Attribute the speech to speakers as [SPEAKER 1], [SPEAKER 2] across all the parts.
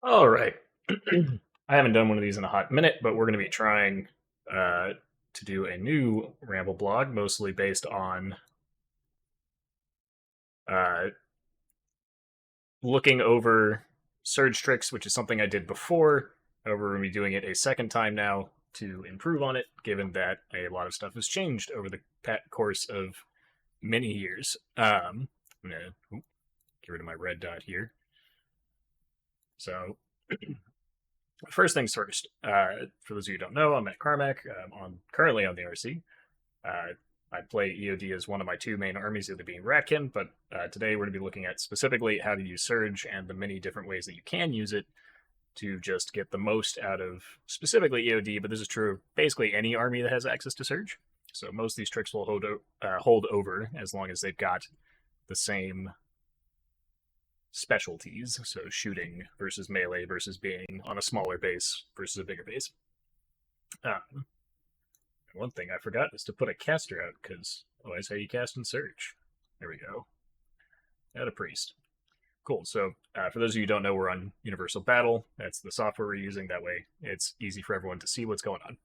[SPEAKER 1] All right. I haven't done one of these in a hot minute, but we're going to be trying to do a new ramble blog, mostly based on uh, looking over surge tricks, which is something I did before. However, we're going to be doing it a second time now to improve on it, given that a lot of stuff has changed over the course of many years. I'm going to get rid of my red dot here. So first things first. For those of you who don't know, I'm Matt Carmack. I'm currently on the RC. I play EOD as one of my two main armies, the other being Ratkin, but today we're going to be looking at specifically how to use Surge and the many different ways that you can use it to just get the most out of specifically EOD, but this is true of basically any army that has access to Surge. So most of these tricks will hold over as long as they've got the same specialties, so shooting versus melee versus being on a smaller base versus a bigger base. One thing I forgot is to put a caster out, because otherwise how you cast in Surge. There we go. Add a priest. Cool, so for those of you who don't know, we're on Universal Battle. That's the software we're using. That way it's easy for everyone to see what's going on.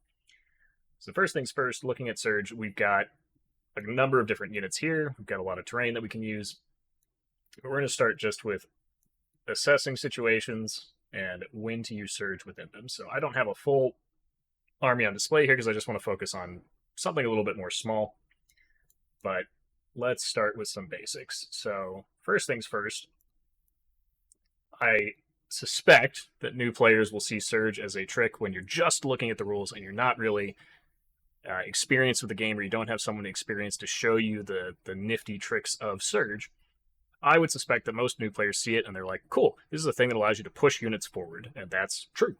[SPEAKER 1] So first things first, looking at Surge, we've got a number of different units here. We've got a lot of terrain that we can use. But we're going to start just with assessing situations and when to use Surge within them. So I don't have a full army on display here because I just want to focus on something a little bit more small. But let's start with some basics. So first things first, I suspect that new players will see Surge as a trick when you're just looking at the rules and you're not really experienced with the game, or you don't have someone experienced to show you the nifty tricks of Surge. I would suspect that most new players see it and they're like, cool, this is a thing that allows you to push units forward, and that's true.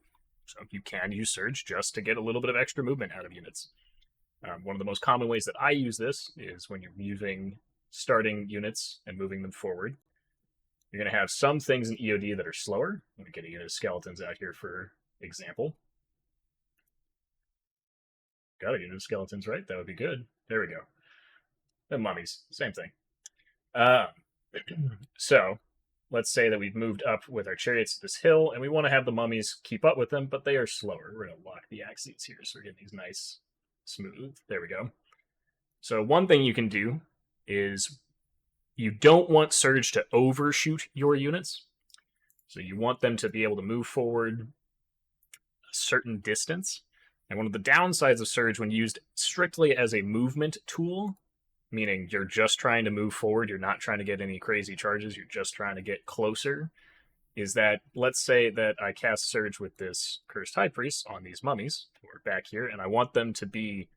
[SPEAKER 1] So you can use Surge just to get a little bit of extra movement out of units. One of the most common ways that I use this is when you're starting units and moving them forward. You're going to have some things in EOD that are slower. Let me get a unit of skeletons out here for example. Got a unit of skeletons, right? That would be good. There we go. The mummies, same thing. So let's say that we've moved up with our chariots to this hill, and we want to have the mummies keep up with them, but they are slower. We're going to lock the axes here, so we're getting these nice, smooth. There we go. So one thing you can do is you don't want Surge to overshoot your units. So you want them to be able to move forward a certain distance. And one of the downsides of Surge when used strictly as a movement tool, meaning you're just trying to move forward, you're not trying to get any crazy charges, you're just trying to get closer, is that, let's say that I cast Surge with this Cursed High Priest on these mummies, who are back here, and I want them to be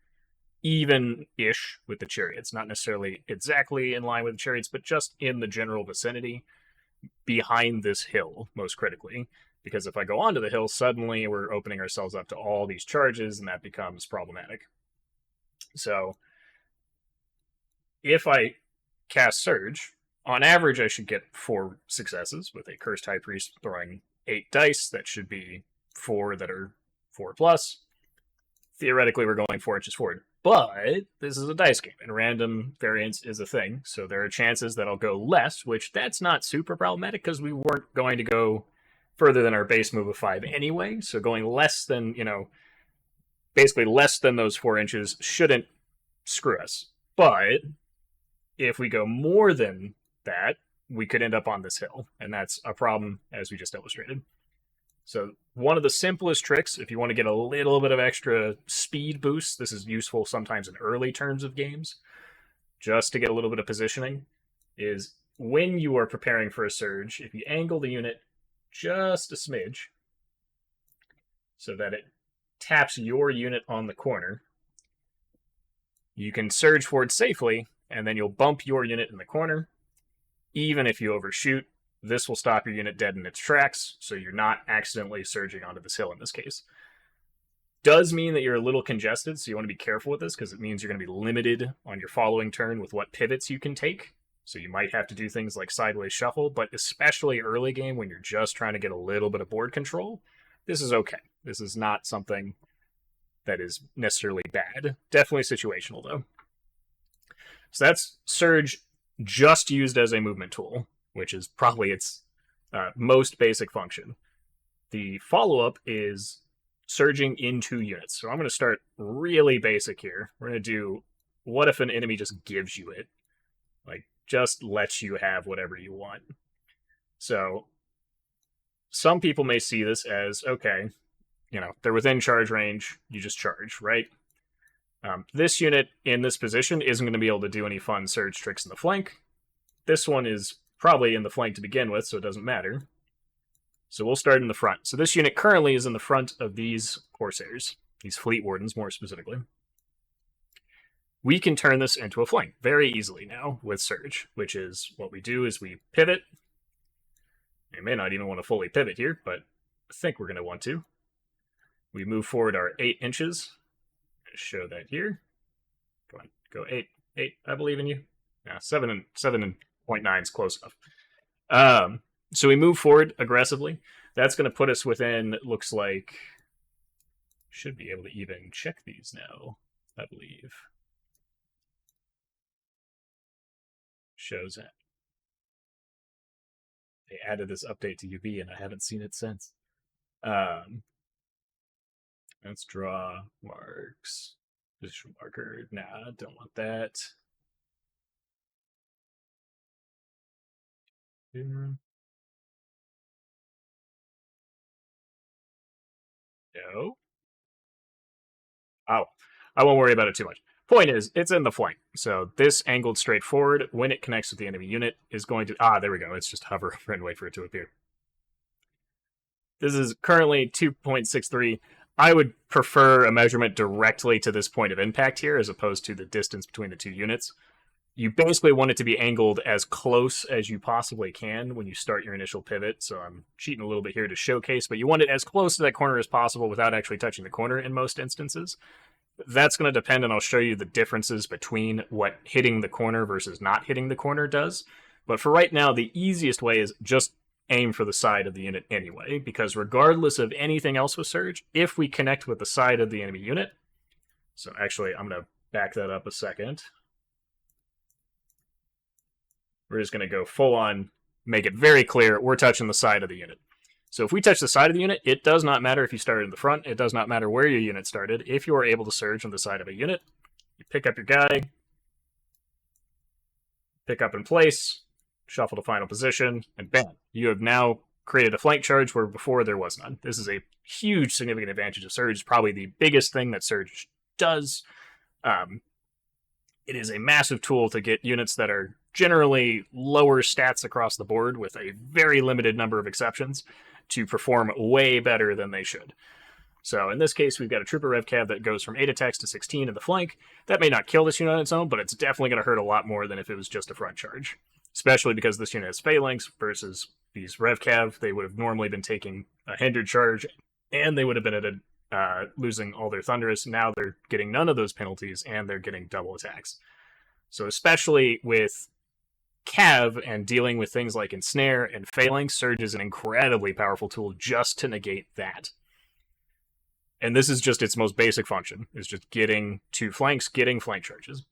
[SPEAKER 1] even-ish with the chariots, not necessarily exactly in line with the chariots, but just in the general vicinity, behind this hill, most critically. Because if I go onto the hill, suddenly we're opening ourselves up to all these charges, and that becomes problematic. So if I cast Surge, on average I should get 4 successes with a Cursed High Priest throwing 8 dice. That should be 4 that are 4 plus. Theoretically, we're going 4 inches forward. But this is a dice game, and random variance is a thing, so there are chances that I'll go less, which that's not super problematic because we weren't going to go further than our base move of 5 anyway, so going less than, basically less than those 4 inches shouldn't screw us. But if we go more than that, we could end up on this hill, and that's a problem, as we just illustrated. So one of the simplest tricks, if you want to get a little bit of extra speed boost, this is useful sometimes in early turns of games, just to get a little bit of positioning, is when you are preparing for a Surge, if you angle the unit just a smidge so that it taps your unit on the corner, you can Surge forward safely, and then you'll bump your unit in the corner. Even if you overshoot, this will stop your unit dead in its tracks, so you're not accidentally surging onto this hill in this case. Does mean that you're a little congested, so you want to be careful with this, because it means you're going to be limited on your following turn with what pivots you can take. So you might have to do things like sideways shuffle, but especially early game when you're just trying to get a little bit of board control, this is okay. This is not something that is necessarily bad. Definitely situational, though. So that's Surge just used as a movement tool, which is probably its most basic function. The follow-up is surging into units. So I'm going to start really basic here. We're going to do, what if an enemy just gives you it? Like, just lets you have whatever you want. So some people may see this as, okay, they're within charge range, you just charge, right? This unit in this position isn't going to be able to do any fun surge tricks in the flank. This one is probably in the flank to begin with, so it doesn't matter. So we'll start in the front. So this unit currently is in the front of these Corsairs, these Fleet Wardens more specifically. We can turn this into a flank very easily now with Surge, which is what we do is we pivot. We may not even want to fully pivot here, but I think we're going to want to. We move forward our 8 inches. Show that here. Come on, go 8. I believe in you. Yeah, 7.9 is close enough. So we move forward aggressively. That's going to put us within, it looks like, should be able to even check these now, I believe. Shows that. They added this update to UV and I haven't seen it since. Let's draw marks. Position marker. Nah, don't want that. No. Oh, I won't worry about it too much. Point is, it's in the flank. So this angled straight forward, when it connects with the enemy unit, is going to... there we go. It's just hover over and wait for it to appear. This is currently 2.63. I would prefer a measurement directly to this point of impact here, as opposed to the distance between the two units. You basically want it to be angled as close as you possibly can when you start your initial pivot. So I'm cheating a little bit here to showcase, but you want it as close to that corner as possible without actually touching the corner in most instances. That's going to depend, and I'll show you the differences between what hitting the corner versus not hitting the corner does. But for right now, the easiest way is just aim for the side of the unit anyway, because regardless of anything else with Surge, if we connect with the side of the enemy unit... So actually, I'm going to back that up a second. We're just going to go full on, make it very clear, we're touching the side of the unit. So if we touch the side of the unit, it does not matter if you started in the front. It does not matter where your unit started. If you are able to surge on the side of a unit, you pick up your guy, pick up in place, shuffle to final position, and bam, you have now created a flank charge where before there was none. This is a huge significant advantage of Surge, probably the biggest thing that Surge does. It is a massive tool to get units that are generally lower stats across the board with a very limited number of exceptions to perform way better than they should. So in this case, we've got a Trooper Rev Cav that goes from 8 attacks to 16 in the flank. That may not kill this unit on its own, but it's definitely going to hurt a lot more than if it was just a front charge. Especially because this unit has phalanx versus these Rev Cav. They would have normally been taking a hindered charge, and they would have been at losing all their Thunderous. Now they're getting none of those penalties, and they're getting double attacks. So especially with Cav and dealing with things like Ensnare and Phalanx, Surge is an incredibly powerful tool just to negate that. And this is just its most basic function, is just getting two flanks, getting flank charges.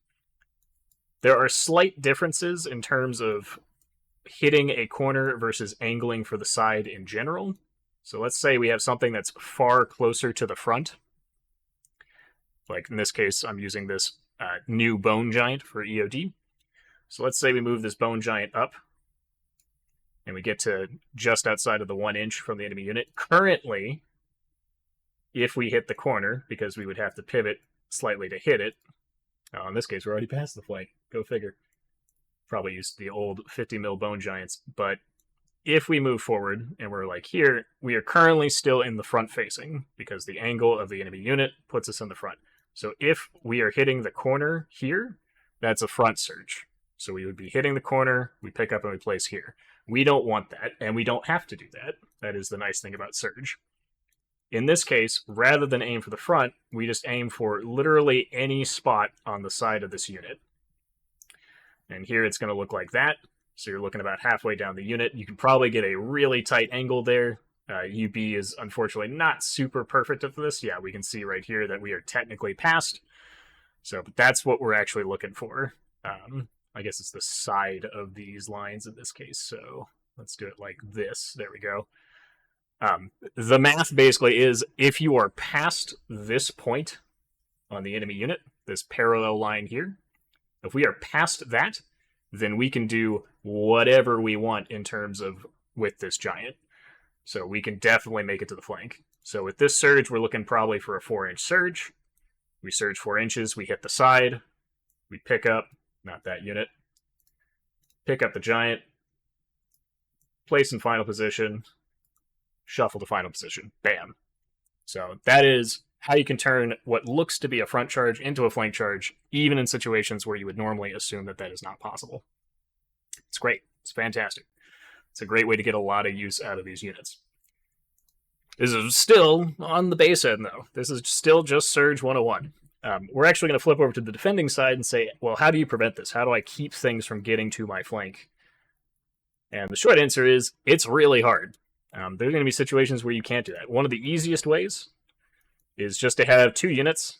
[SPEAKER 1] There are slight differences in terms of hitting a corner versus angling for the side in general. So let's say we have something that's far closer to the front. Like in this case, I'm using this new Bone Giant for EOD. So let's say we move this Bone Giant up, and we get to just outside of the 1 inch from the enemy unit. Currently, if we hit the corner, because we would have to pivot slightly to hit it, in this case, we're already past the flank. Go figure. Probably used the old 50 mil Bone Giants, but if we move forward, and we're like here, we are currently still in the front facing, because the angle of the enemy unit puts us in the front. So if we are hitting the corner here, that's a front surge. So we would be hitting the corner, we pick up and we place here. We don't want that, and we don't have to do that. That is the nice thing about Surge. In this case, rather than aim for the front, we just aim for literally any spot on the side of this unit. And here it's going to look like that. So you're looking about halfway down the unit. You can probably get a really tight angle there. UB is unfortunately not super perfect for this. Yeah, we can see right here that we are technically past. So but that's what we're actually looking for. I guess it's the side of these lines in this case. So let's do it like this. There we go. The math basically is if you are past this point on the enemy unit, this parallel line here, if we are past that, then we can do whatever we want in terms of with this giant. So we can definitely make it to the flank. So with this surge, we're looking probably for a 4-inch surge. We surge 4 inches, we hit the side, we pick up, not that unit, pick up the giant, place in final position, shuffle to final position. Bam. So that is how you can turn what looks to be a front charge into a flank charge, even in situations where you would normally assume that that is not possible. It's great. It's fantastic. It's a great way to get a lot of use out of these units. This is still on the base end, though. This is still just Surge 101. We're actually going to flip over to the defending side and say, well, how do you prevent this? How do I keep things from getting to my flank? And the short answer is, it's really hard. There are going to be situations where you can't do that. One of the easiest ways is just to have 2 units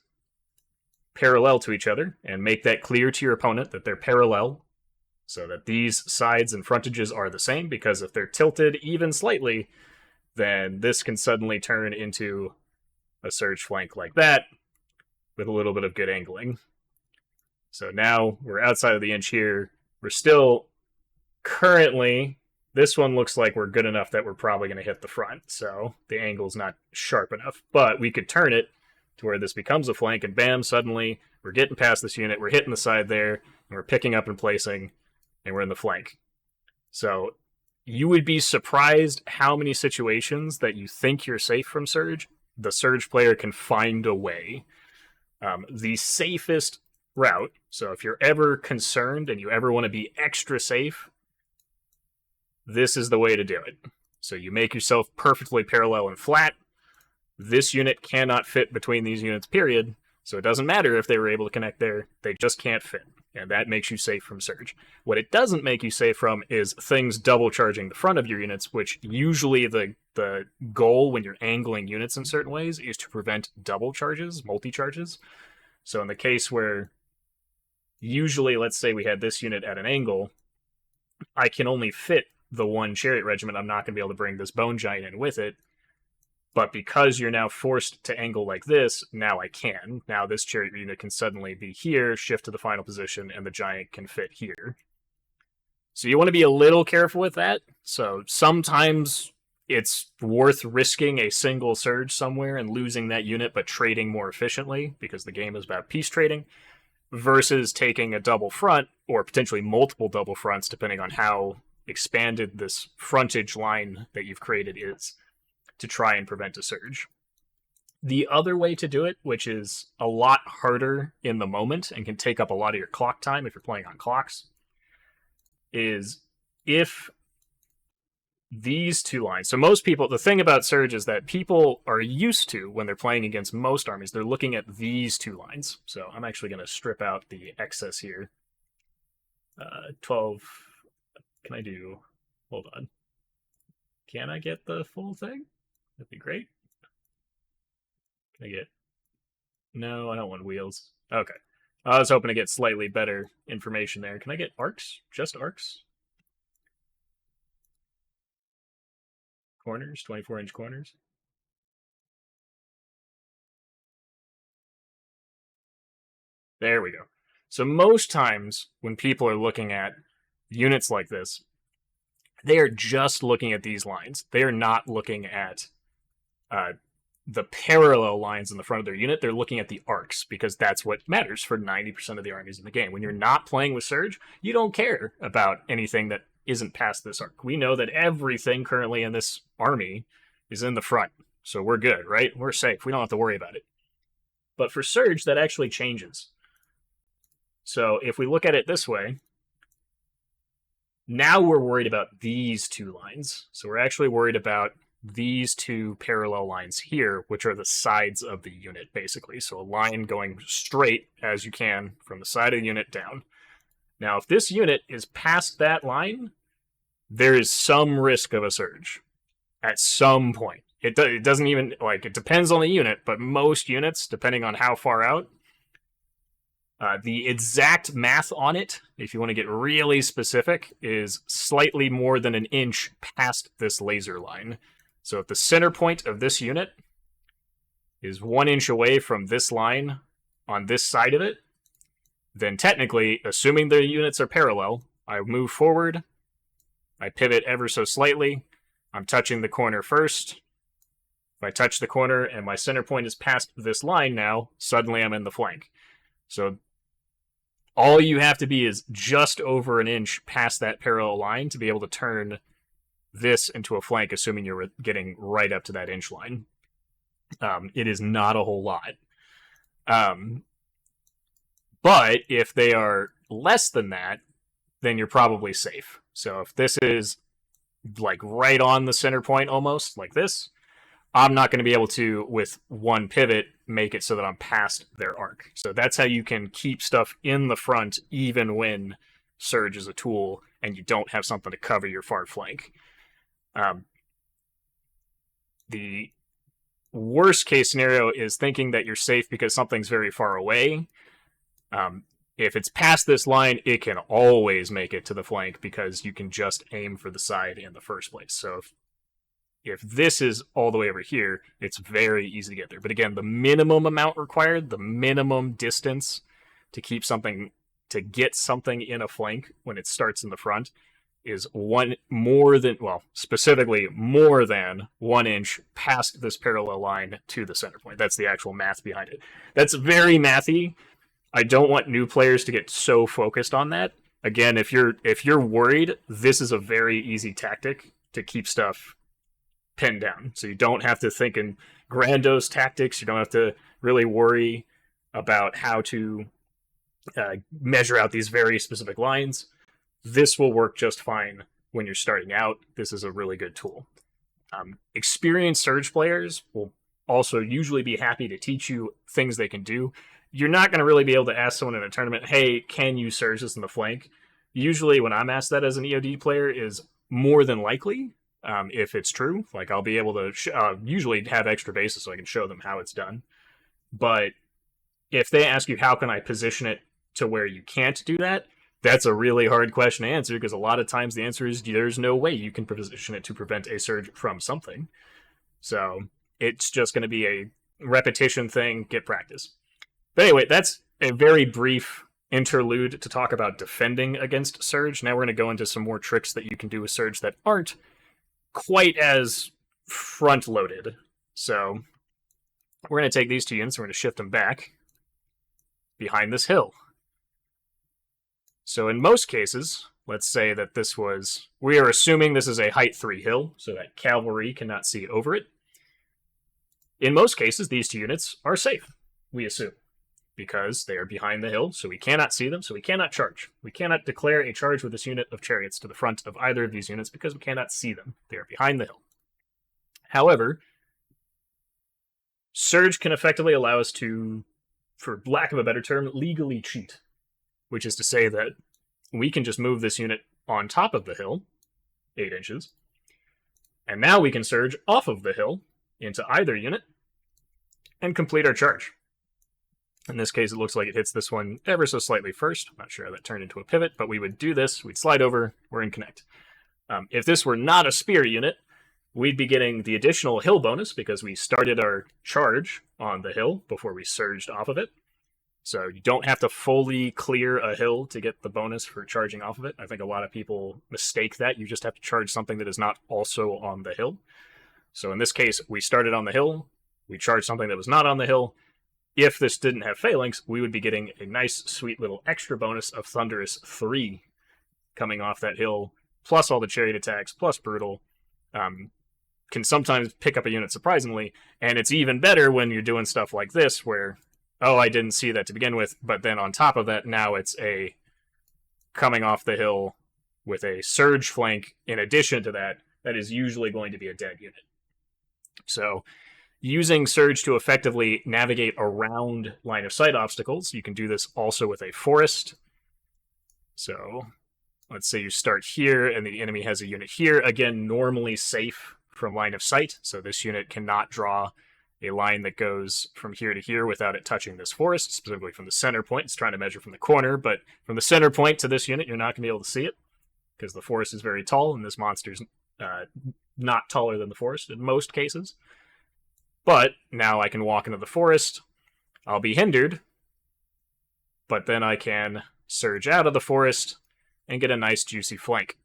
[SPEAKER 1] parallel to each other and make that clear to your opponent that they're parallel so that these sides and frontages are the same, because if they're tilted even slightly, then this can suddenly turn into a surge flank like that with a little bit of good angling. So now we're outside of the inch here. We're still currently, this one looks like we're good enough that we're probably going to hit the front, so the angle's not sharp enough. But we could turn it to where this becomes a flank, and bam, suddenly we're getting past this unit, we're hitting the side there, and we're picking up and placing, and we're in the flank. So you would be surprised how many situations that you think you're safe from Surge, the Surge player can find a way. The safest route, so if you're ever concerned and you ever want to be extra safe, this is the way to do it. So you make yourself perfectly parallel and flat. This unit cannot fit between these units, period. So it doesn't matter if they were able to connect there, they just can't fit. And that makes you safe from Surge. What it doesn't make you safe from is things double charging the front of your units, which usually the goal when you're angling units in certain ways is to prevent double charges, multi-charges. So in the case where usually, let's say we had this unit at an angle, I can only fit the one chariot regiment. I'm not going to be able to bring this bone giant in with it. But because you're now forced to angle like this, now I can. Now this chariot unit can suddenly be here, shift to the final position, and the giant can fit here. So you want to be a little careful with that. So sometimes it's worth risking a single surge somewhere and losing that unit, but trading more efficiently, because the game is about piece trading, versus taking a double front, or potentially multiple double fronts, depending on how expanded this frontage line that you've created is, to try and prevent a surge. The other way to do it, which is a lot harder in the moment and can take up a lot of your clock time if you're playing on clocks, is if these 2 lines. So most people, the thing about Surge is that people are used to, when they're playing against most armies, they're looking at these 2 lines. So I'm actually going to strip out the excess here. 12. Can I do? Hold on. Can I get the full thing? That'd be great. Can I get... No, I don't want wheels. Okay. I was hoping to get slightly better information there. Can I get arcs? Just arcs? Corners? 24-inch corners? There we go. So most times when people are looking at units like this, they are just looking at these lines. They are not looking at the parallel lines in the front of their unit. They're looking at the arcs, because that's what matters for 90% of the armies in the game. When you're not playing with Surge, you don't care about anything that isn't past this arc. We know that everything currently in this army is in the front, so we're good, right? We're safe. We don't have to worry about it. But for Surge, that actually changes. So if we look at it this way, now we're worried about these 2 lines. So we're actually worried about these 2 parallel lines here, which are the sides of the unit, basically. So a line going straight as you can from the side of the unit down. Now, if this unit is past that line, there is some risk of a surge at some point. It doesn't even, like, it depends on the unit, but most units, depending on how far out, the exact math on it, if you want to get really specific, is slightly more than an inch past this laser line. So if the center point of this unit is 1 inch away from this line on this side of it, then technically, assuming the units are parallel, I move forward, I pivot ever so slightly, I'm touching the corner first. If I touch the corner and my center point is past this line now, suddenly I'm in the flank. So all you have to be is just over an inch past that parallel line to be able to turn this into a flank, assuming you're getting right up to that inch line. It is not a whole lot. But if they are less than that, then you're probably safe. So if this is like right on the center point almost, like this, I'm not going to be able to, with one pivot, make it so that I'm past their arc. So that's how you can keep stuff in the front even when Surge is a tool and you don't have something to cover your far flank. The worst case scenario is thinking that you're safe because something's very far away. If it's past this line, it can always make it to the flank because you can just aim for the side in the first place. So if this is all the way over here, it's very easy to get there. But again, the minimum amount required, the minimum distance to keep something, to get something in a flank when it starts in the front is specifically more than 1 inch past this parallel line to the center point. That's the actual math behind it. That's very mathy. I don't want new players to get so focused on that. Again, if you're worried, this is a very easy tactic to keep stuff pinned down. So you don't have to think in grandiose tactics. You don't have to really worry about how to measure out these very specific lines. This will work just fine when you're starting out. This is a really good tool. Experienced Surge players will also usually be happy to teach you things they can do. You're not going to really be able to ask someone in a tournament, hey, can you surge this in the flank? Usually when I'm asked that as an EOD player is more than likely, if it's true. Like I'll be able to usually have extra bases so I can show them how it's done. But if they ask you, how can I position it to where you can't do that? That's a really hard question to answer because a lot of times the answer is there's no way you can position it to prevent a surge from something. So it's just going to be a repetition thing, get practice. But anyway, that's a very brief interlude to talk about defending against Surge. Now we're going to go into some more tricks that you can do with Surge that aren't quite as front-loaded. So we're going to take these two units and we're going to shift them back behind this hill. So in most cases, let's say that we are assuming this is a height 3 hill, so that cavalry cannot see over it. In most cases, these two units are safe, we assume, because they are behind the hill, so we cannot see them, so we cannot charge. We cannot declare a charge with this unit of chariots to the front of either of these units because we cannot see them. They are behind the hill. However, Surge can effectively allow us to, for lack of a better term, legally cheat, which is to say that we can just move this unit on top of the hill, 8 inches, and now we can surge off of the hill into either unit and complete our charge. In this case, it looks like it hits this one ever so slightly first. I'm not sure how that turned into a pivot, but we would do this. We'd slide over. We're in connect. If this were not a spear unit, we'd be getting the additional hill bonus because we started our charge on the hill before we surged off of it. So you don't have to fully clear a hill to get the bonus for charging off of it. I think a lot of people mistake that. You just have to charge something that is not also on the hill. So in this case, we started on the hill. We charged something that was not on the hill. If this didn't have phalanx, we would be getting a nice, sweet little extra bonus of Thunderous 3 coming off that hill, plus all the chariot attacks, plus brutal. Can sometimes pick up a unit surprisingly, and it's even better when you're doing stuff like this, where, oh, I didn't see that to begin with, but then on top of that, now it's a coming off the hill with a surge flank in addition to that, that is usually going to be a dead unit. So using Surge to effectively navigate around line of sight obstacles, you can do this also with a forest. So let's say you start here and the enemy has a unit here, again, normally safe from line of sight. So this unit cannot draw a line that goes from here to here without it touching this forest, specifically from the center point. It's trying to measure from the corner, but from the center point to this unit, you're not going to be able to see it because the forest is very tall and this monster's not taller than the forest in most cases. But now I can walk into the forest. I'll be hindered, but then I can surge out of the forest and get a nice juicy flank.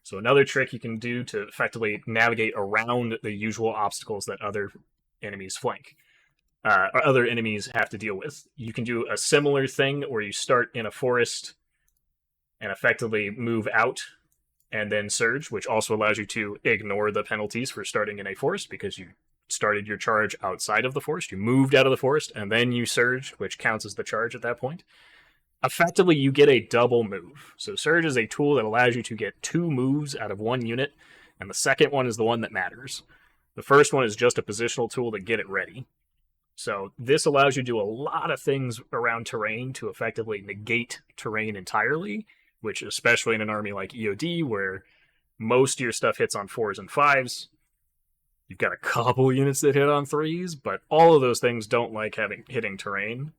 [SPEAKER 1] So another trick you can do to effectively navigate around the usual obstacles that other enemies flank, or other enemies have to deal with. You can do a similar thing where you start in a forest and effectively move out and then surge, which also allows you to ignore the penalties for starting in a forest because you started your charge outside of the forest. You moved out of the forest and then you surge, which counts as the charge at that point. Effectively, you get a double move. So Surge is a tool that allows you to get 2 moves out of 1 unit, and the second one is the one that matters. The first one is just a positional tool to get it ready. So this allows you to do a lot of things around terrain to effectively negate terrain entirely, which especially in an army like EOD, where most of your stuff hits on 4s and 5s, you've got a couple units that hit on 3s, but all of those things don't like hitting terrain.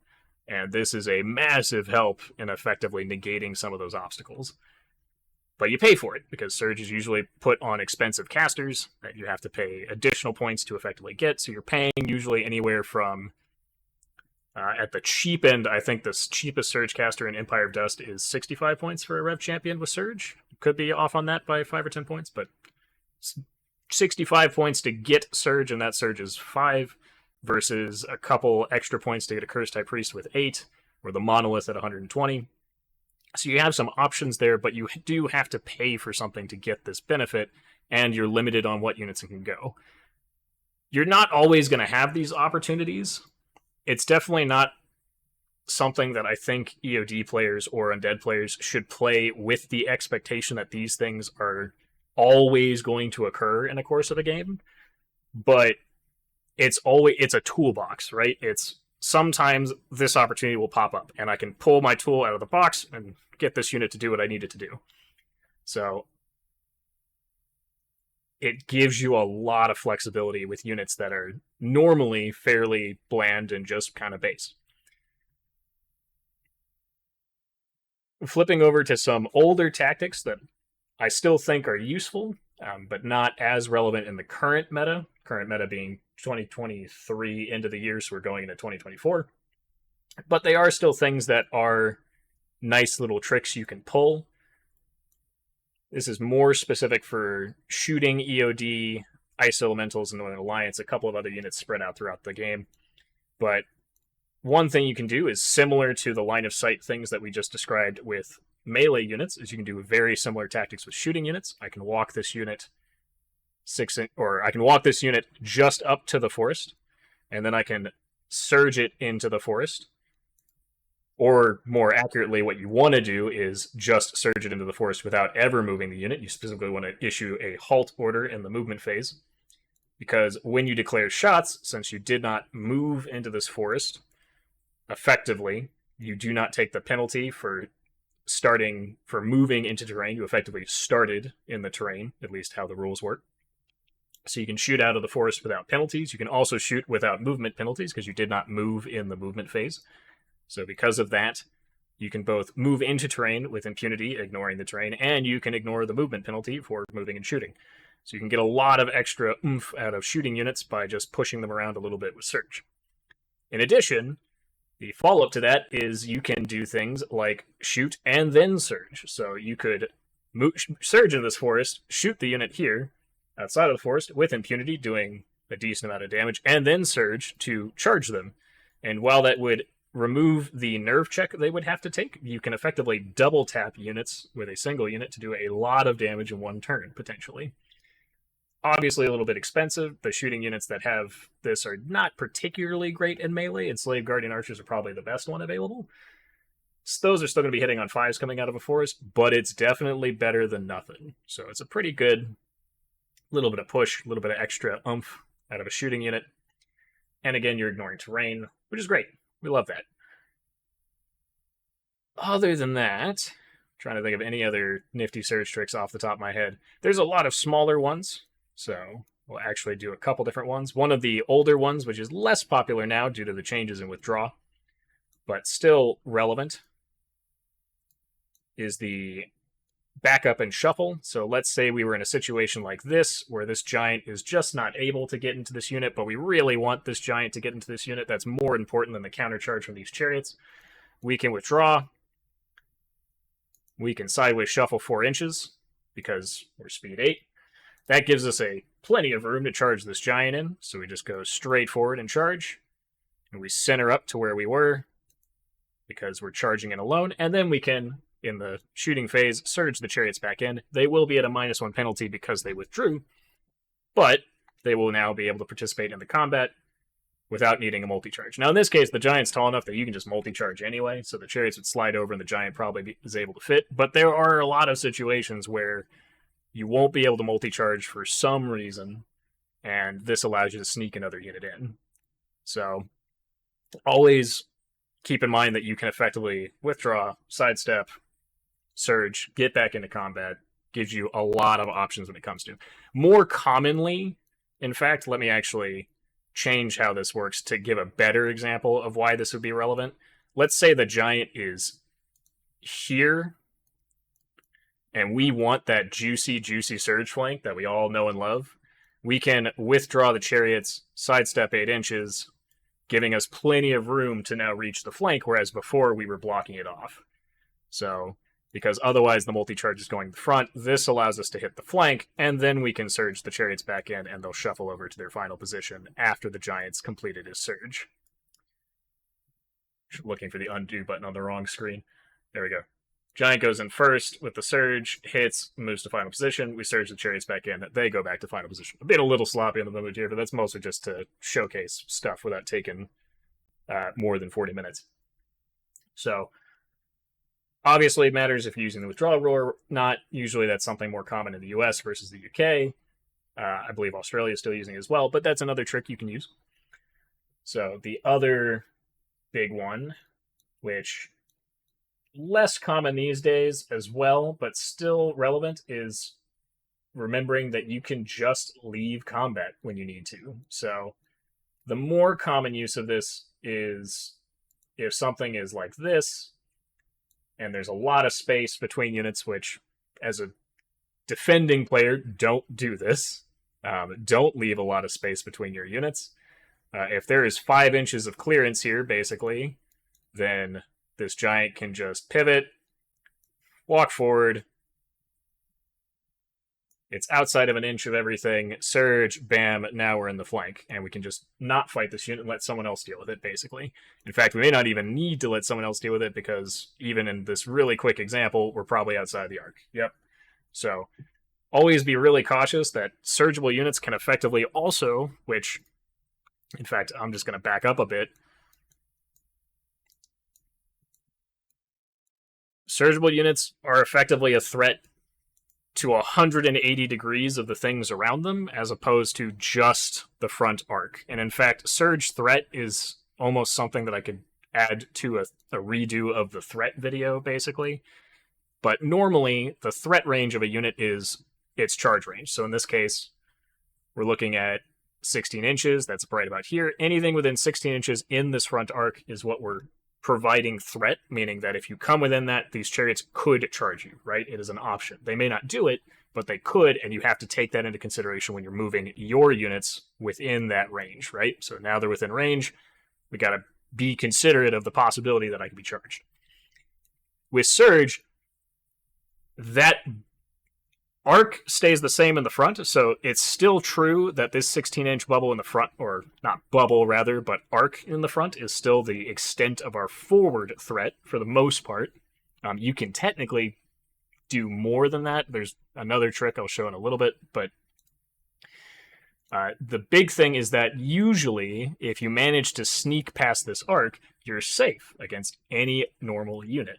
[SPEAKER 1] And this is a massive help in effectively negating some of those obstacles. But you pay for it, because Surge is usually put on expensive casters that you have to pay additional points to effectively get. So you're paying usually anywhere from, at the cheap end, I think the cheapest Surge caster in Empire of Dust is 65 points for a Rev Champion with Surge. Could be off on that by 5 or 10 points, but 65 points to get Surge, and that Surge is 5. Versus a couple extra points to get a Cursed High Priest with 8, or the Monolith at 120. So you have some options there, but you do have to pay for something to get this benefit, and you're limited on what units can go. You're not always going to have these opportunities. It's definitely not something that I think EOD players or Undead players should play with the expectation that these things are always going to occur in the course of a game. But it's a toolbox, right? It's sometimes this opportunity will pop up and I can pull my tool out of the box and get this unit to do what I need it to do. So it gives you a lot of flexibility with units that are normally fairly bland and just kind of base. Flipping over to some older tactics that I still think are useful, but not as relevant in the current meta. Current meta being 2023 end of the year, so we're going into 2024. But they are still things that are nice little tricks you can pull. This is more specific for shooting EOD, Ice Elementals, and Northern Alliance, a couple of other units spread out throughout the game. But one thing you can do is similar to the line of sight things that we just described with melee units, is you can do very similar tactics with shooting units. I can walk this unit just up to the forest, and then I can surge it into the forest. Or more accurately, what you want to do is just surge it into the forest without ever moving the unit. You specifically want to issue a halt order in the movement phase, because when you declare shots, since you did not move into this forest, effectively, you do not take the penalty for moving into terrain. You effectively started in the terrain, at least how the rules work. So you can shoot out of the forest without penalties. You can also shoot without movement penalties because you did not move in the movement phase. So because of that, you can both move into terrain with impunity, ignoring the terrain, and you can ignore the movement penalty for moving and shooting. So you can get a lot of extra oomph out of shooting units by just pushing them around a little bit with Surge. In addition, the follow-up to that is you can do things like shoot and then surge. So you could surge in this forest, shoot the unit here, outside of the forest, with impunity, doing a decent amount of damage, and then surge to charge them. And while that would remove the nerve check they would have to take, you can effectively double tap units with a single unit to do a lot of damage in one turn, potentially. Obviously a little bit expensive. The shooting units that have this are not particularly great in melee, and Slave Guardian Archers are probably the best one available. So those are still going to be hitting on 5s coming out of a forest, but it's definitely better than nothing. So it's a pretty good little bit of push, a little bit of extra oomph out of a shooting unit. And again, you're ignoring terrain, which is great. We love that. Other than that, I'm trying to think of any other nifty surge tricks off the top of my head. There's a lot of smaller ones, so we'll actually do a couple different ones. One of the older ones, which is less popular now due to the changes in withdraw, but still relevant, is the back up and shuffle. So let's say we were in a situation like this, where this giant is just not able to get into this unit, but we really want this giant to get into this unit. That's more important than the countercharge from these chariots. We can withdraw. We can sideways shuffle 4 inches, because we're speed 8. That gives us plenty of room to charge this giant in, so we just go straight forward and charge. And we center up to where we were, because we're charging in alone, and then we can, in the shooting phase, surge the chariots back in. They will be at a -1 penalty because they withdrew, but they will now be able to participate in the combat without needing a multi-charge. Now, in this case, the giant's tall enough that you can just multi-charge anyway, so the chariots would slide over and the giant probably is able to fit, but there are a lot of situations where you won't be able to multi-charge for some reason, and this allows you to sneak another unit in. So, always keep in mind that you can effectively withdraw, sidestep, surge, get back into combat. Gives you a lot of options when it comes to. More commonly, in fact, let me actually change how this works to give a better example of why this would be relevant. Let's say the giant is here, and we want that juicy, juicy surge flank that we all know and love. We can withdraw the chariots, sidestep 8 inches, giving us plenty of room to now reach the flank, whereas before we were blocking it off. So, because otherwise the multi-charge is going to the front, this allows us to hit the flank, and then we can surge the chariots back in, and they'll shuffle over to their final position after the giant's completed his surge. Looking for the undo button on the wrong screen. There we go. Giant goes in first with the surge, hits, moves to final position. We surge the chariots back in. They go back to final position. A bit a little sloppy on the moment here, but that's mostly just to showcase stuff without taking more than 40 minutes. So, obviously it matters if you're using the withdrawal rule or not. Usually that's something more common in the US versus the UK. I believe Australia is still using it as well, but that's another trick you can use. So, the other big one, which less common these days as well, but still relevant, is remembering that you can just leave combat when you need to. So the more common use of this is if something is like this, and there's a lot of space between units, which, as a defending player, don't do this. Don't leave a lot of space between your units. If there is 5 inches of clearance here, basically, then this giant can just pivot, walk forward. It's outside of an inch of everything. Surge, bam, now we're in the flank. And we can just not fight this unit and let someone else deal with it, basically. In fact, we may not even need to let someone else deal with it, because even in this really quick example, we're probably outside the arc. Yep. So, always be really cautious that surgible units can effectively also, which, in fact, I'm just going to back up a bit. Surgible units are effectively a threat to 180 degrees of the things around them, as opposed to just the front arc. And in fact, surge threat is almost something that I could add to a redo of the threat video, basically. But normally, the threat range of a unit is its charge range. So in this case, we're looking at 16 inches. That's right about here. Anything within 16 inches in this front arc is what we're providing threat, meaning that if you come within that, these chariots could charge you, right? It is an option. They may not do it, but they could, and you have to take that into consideration when you're moving your units within that range, right? So now they're within range, we got to be considerate of the possibility that I could be charged. With Surge, that arc stays the same in the front, so it's still true that this 16-inch bubble in the front, or not bubble rather, but arc in the front is still the extent of our forward threat for the most part. You can technically do more than that. There's another trick I'll show in a little bit, but the big thing is that usually, if you manage to sneak past this arc, you're safe against any normal unit.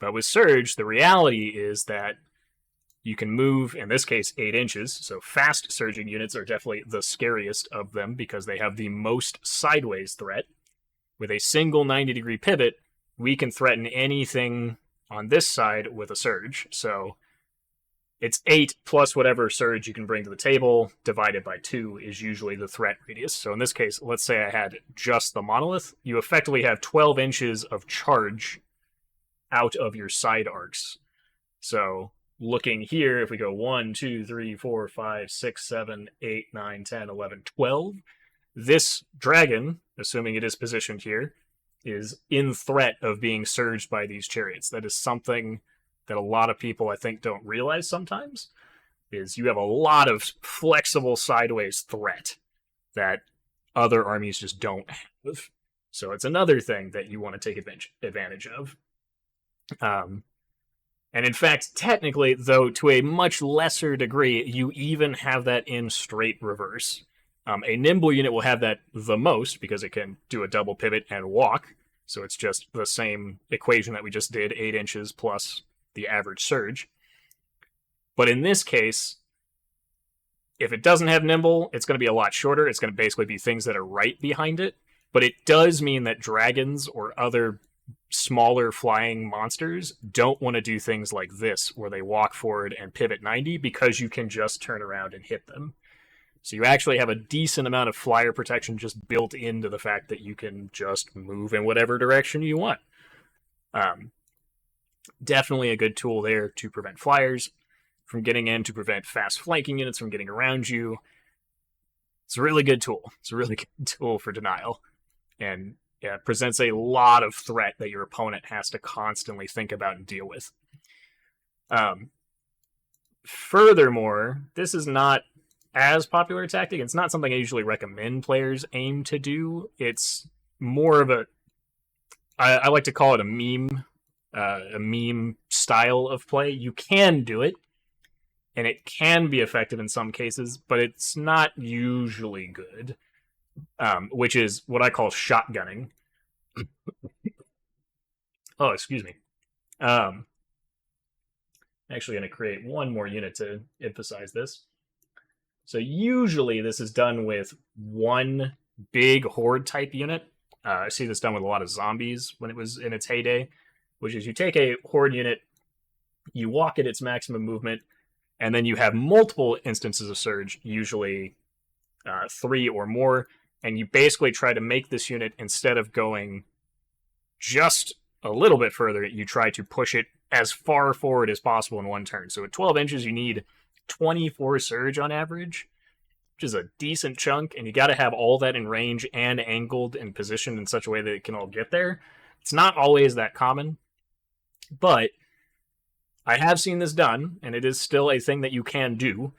[SPEAKER 1] But with Surge, the reality is that you can move, in this case, 8 inches, so fast surging units are definitely the scariest of them because they have the most sideways threat. With a single 90-degree pivot, we can threaten anything on this side with a surge. So it's 8 plus whatever surge you can bring to the table, divided by 2 is usually the threat radius. So in this case, let's say I had just the monolith, you effectively have 12 inches of charge out of your side arcs. So looking here, if we go 1, 2, 3, 4, 5, 6, 7, 8, 9, 10, 11, 12, this dragon, assuming it is positioned here, is in threat of being surged by these chariots. That is something that a lot of people, I think, don't realize sometimes, is you have a lot of flexible sideways threat that other armies just don't have. So it's another thing that you want to take advantage of. And in fact, technically, though, to a much lesser degree, you even have that in straight reverse. A nimble unit will have that the most because it can do a double pivot and walk. So it's just the same equation that we just did, 8 inches plus the average surge. But in this case, if it doesn't have nimble, it's going to be a lot shorter. It's going to basically be things that are right behind it. But it does mean that dragons or other smaller flying monsters don't want to do things like this, where they walk forward and pivot 90, because you can just turn around and hit them. So you actually have a decent amount of flyer protection just built into the fact that you can just move in whatever direction you want. Definitely a good tool there to prevent flyers from getting in, to prevent fast flanking units from getting around you. It's a really good tool. It's a really good tool for denial. And yeah, it presents a lot of threat that your opponent has to constantly think about and deal with. Furthermore, this is not as popular a tactic. It's not something I usually recommend players aim to do. It's more of I like to call it a meme style of play. You can do it, and it can be effective in some cases, but it's not usually good, which is what I call shotgunning. Oh, excuse me. Actually going to create one more unit to emphasize this. So usually this is done with one big horde type unit. I see this done with a lot of zombies when it was in its heyday, which is you take a horde unit, you walk at its maximum movement, and then you have multiple instances of surge, usually 3 or more, and you basically try to make this unit, instead of going just a little bit further, you try to push it as far forward as possible in one turn. So at 12 inches, you need 24 surge on average, which is a decent chunk, and you got to have all that in range and angled and positioned in such a way that it can all get there. It's not always that common, but I have seen this done, and it is still a thing that you can do.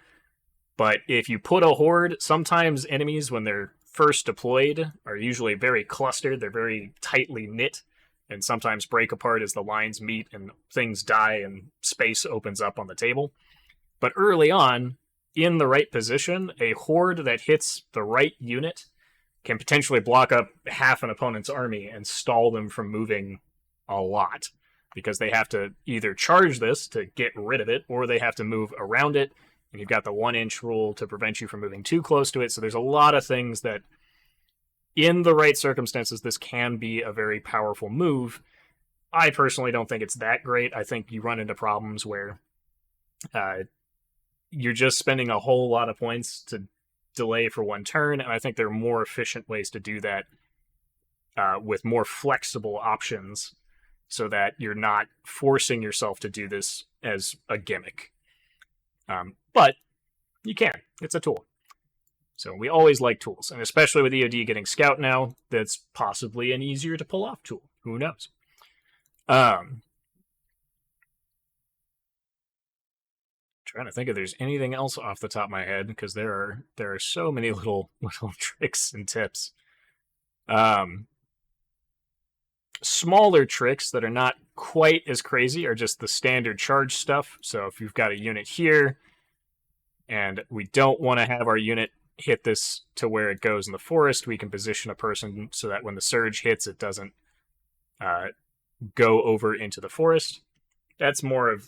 [SPEAKER 1] But if you put a horde, sometimes enemies, when they're first deployed, are usually very clustered. They're very tightly knit, and sometimes break apart as the lines meet and things die and space opens up on the table. But early on, in the right position, a horde that hits the right unit can potentially block up half an opponent's army and stall them from moving a lot, because they have to either charge this to get rid of it, or they have to move around it, and you've got the 1-inch rule to prevent you from moving too close to it. So there's a lot of things that, in the right circumstances, this can be a very powerful move. I personally don't think it's that great. I think you run into problems where you're just spending a whole lot of points to delay for one turn, and I think there are more efficient ways to do that with more flexible options, so that you're not forcing yourself to do this as a gimmick. But you can. It's a tool. So we always like tools, and especially with EOD getting Scout now, that's possibly an easier to pull off tool. Who knows? Trying to think if there's anything else off the top of my head, because there are so many little tricks and tips. Smaller tricks that are not quite as crazy are just the standard charge stuff. So if you've got a unit here, and we don't want to have our unit hit this to where it goes in the forest, we can position a person so that when the surge hits, it doesn't go over into the forest. That's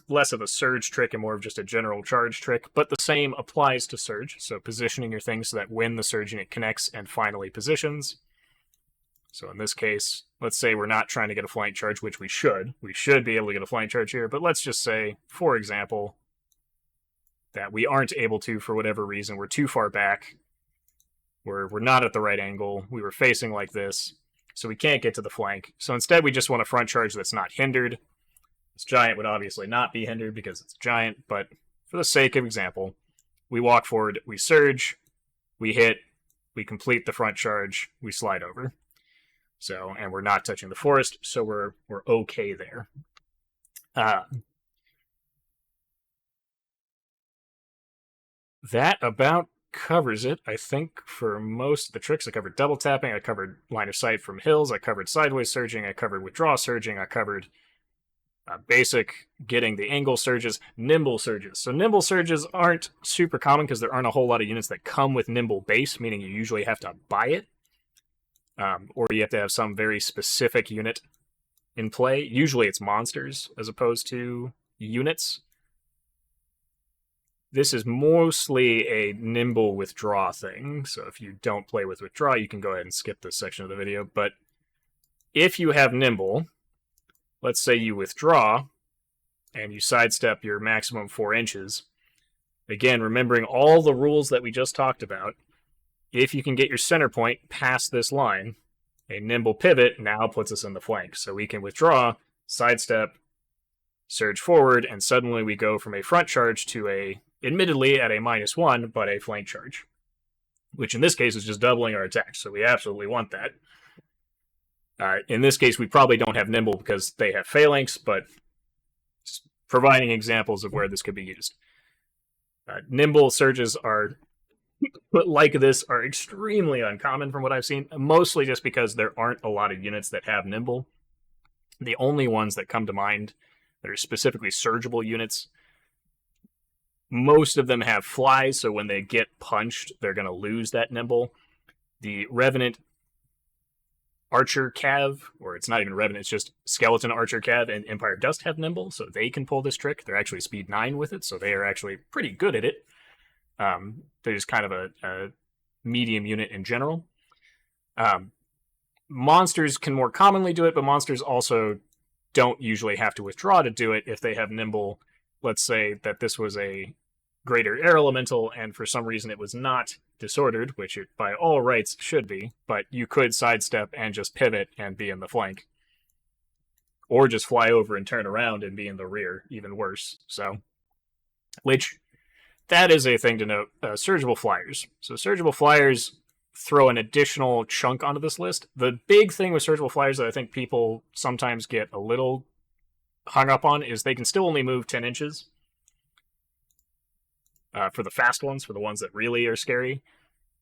[SPEAKER 1] less of a surge trick and more of just a general charge trick, but the same applies to surge. So positioning your thing so that when the surge unit connects and finally positions. So in this case, let's say we're not trying to get a flank charge, which we should. We should be able to get a flank charge here, but let's just say, for example, that we aren't able to for whatever reason. We're too far back. We're not at the right angle. We were facing like this, so we can't get to the flank. So instead, we just want a front charge that's not hindered. This giant would obviously not be hindered because it's a giant, but for the sake of example, we walk forward, we surge, we hit, we complete the front charge, we slide over. So, and we're not touching the forest, so we're okay there. That about covers it, I think, for most of the tricks. I covered double tapping, I covered line of sight from hills, I covered sideways surging, I covered withdraw surging, I covered basic getting the angle surges, nimble surges. So nimble surges aren't super common because there aren't a whole lot of units that come with nimble base, meaning you usually have to buy it, or you have to have some very specific unit in play. Usually it's monsters as opposed to units. This is mostly a nimble withdraw thing, so if you don't play with withdraw, you can go ahead and skip this section of the video. But if you have nimble, let's say you withdraw and you sidestep your maximum 4 inches. Again, remembering all the rules that we just talked about, if you can get your center point past this line, a nimble pivot now puts us in the flank. So we can withdraw, sidestep, surge forward, and suddenly we go from a front charge to a, admittedly at a -1, but a flank charge, which in this case is just doubling our attack. So we absolutely want that. In this case, we probably don't have nimble because they have phalanx, but just providing examples of where this could be used. Nimble surges are, like this, are extremely uncommon from what I've seen, mostly just because there aren't a lot of units that have nimble. The only ones that come to mind that are specifically surgible units, most of them have flies, so when they get punched, they're going to lose that nimble. The Revenant Archer Cav, or it's not even Revenant, it's just Skeleton Archer Cav and Empire Dust have nimble, so they can pull this trick. They're actually speed 9 with it, so they are actually pretty good at it. They're just kind of a medium unit in general. Monsters can more commonly do it, but monsters also don't usually have to withdraw to do it if they have nimble. Let's say that this was a greater air elemental, and for some reason it was not disordered, which it by all rights should be, but you could sidestep and just pivot and be in the flank. Or just fly over and turn around and be in the rear, even worse. So, which, that is a thing to note. Surgible flyers. So surgible flyers throw an additional chunk onto this list. The big thing with surgible flyers that I think people sometimes get a little hung up on is they can still only move 10 inches. For the fast ones, for the ones that really are scary,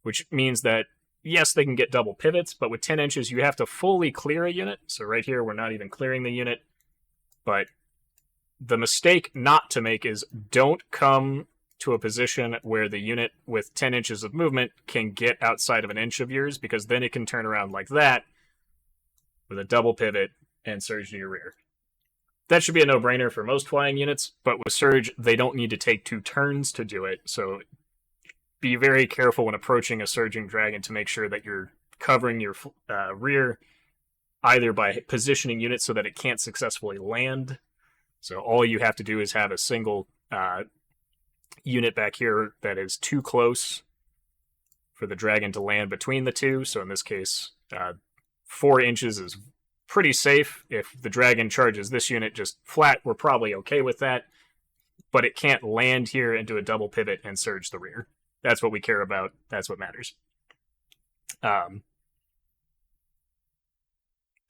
[SPEAKER 1] which means that, yes, they can get double pivots, but with 10 inches, you have to fully clear a unit. So right here, we're not even clearing the unit. But the mistake not to make is don't come to a position where the unit with 10 inches of movement can get outside of an inch of yours, because then it can turn around like that with a double pivot and surge to your rear. That should be a no-brainer for most flying units, but with Surge, they don't need to take 2 turns to do it, so be very careful when approaching a Surging Dragon to make sure that you're covering your rear, either by positioning units so that it can't successfully land. So all you have to do is have a single unit back here that is too close for the dragon to land between the two, so in this case, 4 inches is pretty safe. If the dragon charges this unit just flat, we're probably okay with that. But it can't land here and do a double pivot and surge the rear. That's what we care about. That's what matters.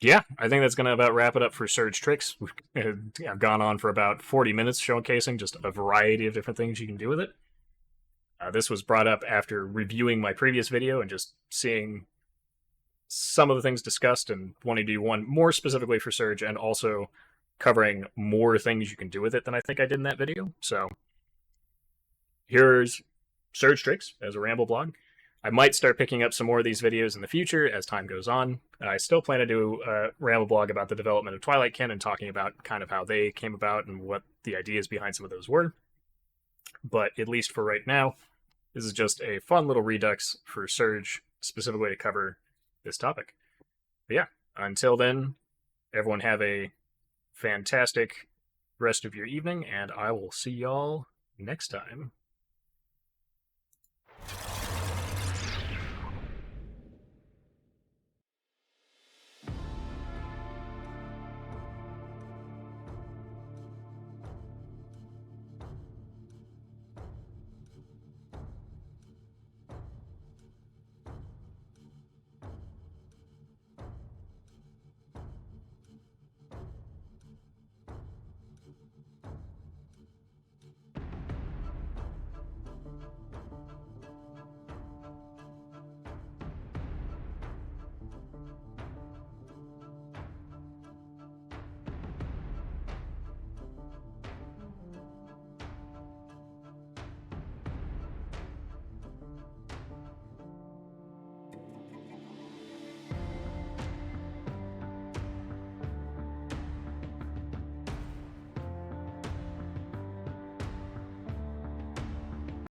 [SPEAKER 1] Yeah, I think that's going to about wrap it up for Surge Tricks. I've gone on for about 40 minutes showcasing just a variety of different things you can do with it. This was brought up after reviewing my previous video and just seeing some of the things discussed and wanting to do one more specifically for Surge, and also covering more things you can do with it than I think I did in that video. So here's Surge Tricks as a Rambleblog. I might start picking up some more of these videos in the future as time goes on. I still plan to do a Rambleblog about the development of Twilightkin and talking about kind of how they came about and what the ideas behind some of those were. But at least for right now, this is just a fun little Redux for Surge, specifically to cover this topic. But yeah, until then, everyone have a fantastic rest of your evening, and I will see y'all next time.